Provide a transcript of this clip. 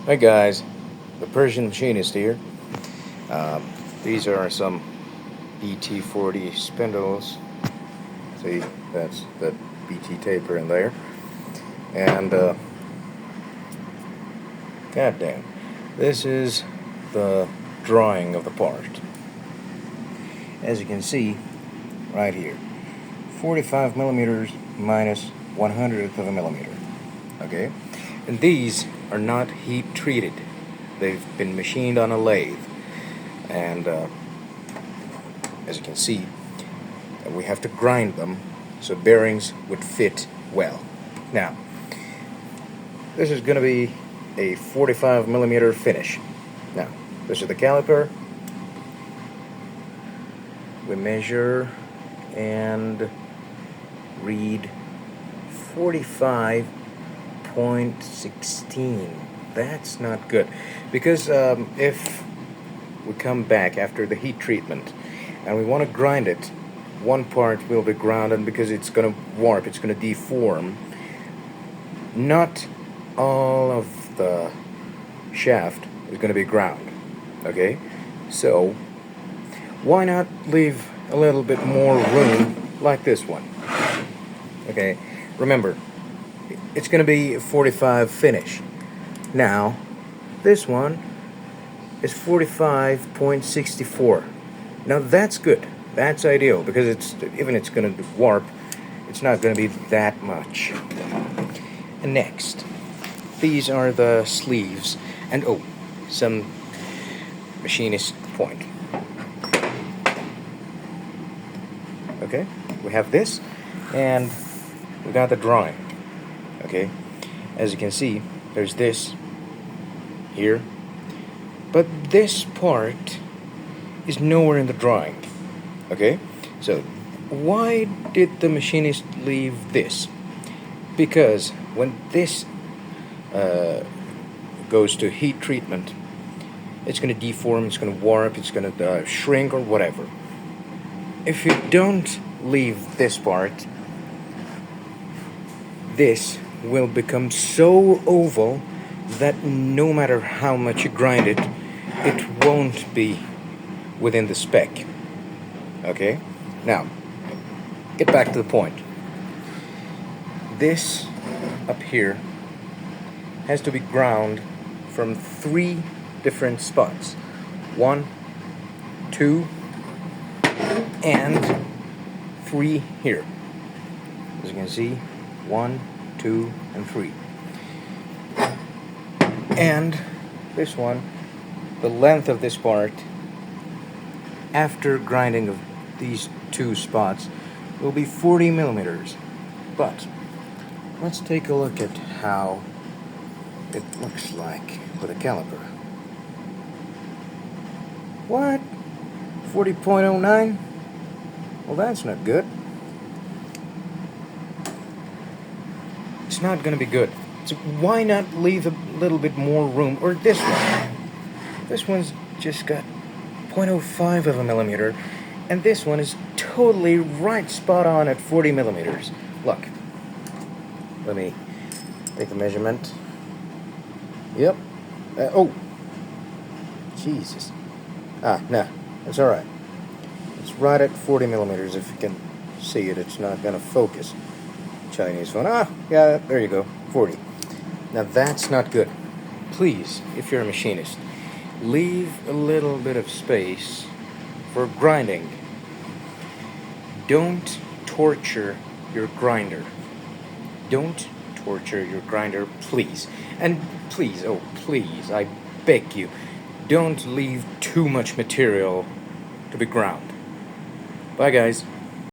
Hi guys, the Persian machinist here. These are some BT40 spindles. See, that's the BT taper in there. And goddamn, this is the drawing of the part. As you can see, right here, 45 millimeters minus 1/100th of a millimeter. Okay, and these are not heat treated. They've been machined on a lathe, and as you can see, we have to grind them so bearings would fit well. Now, this is going to be a 45 millimeter finish. Now, this is the caliper. We measure and read 45.16. That's not good, because if we come back after the heat treatment and we want to grind it, one part will be ground, and because it's going to warp, it's going to deform. Not all of the shaft is going to be ground. Okay, so why not leave a little bit more room like this one? Okay, remember, it's going to be a 45 finish. Now, this one is 45.64. Now that's good. That's ideal, because it's going to warp, it's not going to be that much. And next, these are the sleeves, and some machinist point. Okay, we have this, and we got the drawing. Okay, as you can see, there's this here, but this part is nowhere in the drawing. Okay, so why did the machinist leave this? Because when this goes to heat treatment, it's going to deform, it's going to warp, it's going to shrink or whatever. If you don't leave this part, this will become so oval that no matter how much you grind it, it won't be within the spec. Okay? Now, get back to the point. This up here has to be ground from 3 different spots. 1, 2, and 3 here. As you can see, 1, 2, and 3. And this one, the length of this part, after grinding of these 2 spots, will be 40 millimeters. But let's take a look at how it looks like with a caliper. What? 40.09? Well, that's not good. It's not going to be good. So why not leave a little bit more room? Or this one. This one's just got 0.05 of a millimeter, and this one is totally right spot on at 40 millimeters. Look. Let me take a measurement. Yep. Jesus. No. That's alright. It's right at 40 millimeters. If you can see it, it's not going to focus. Chinese phone. Yeah, there you go. 40. Now that's not good. Please, if you're a machinist, leave a little bit of space for grinding. Don't torture your grinder. Don't torture your grinder, please. And please, I beg you, don't leave too much material to be ground. Bye, guys.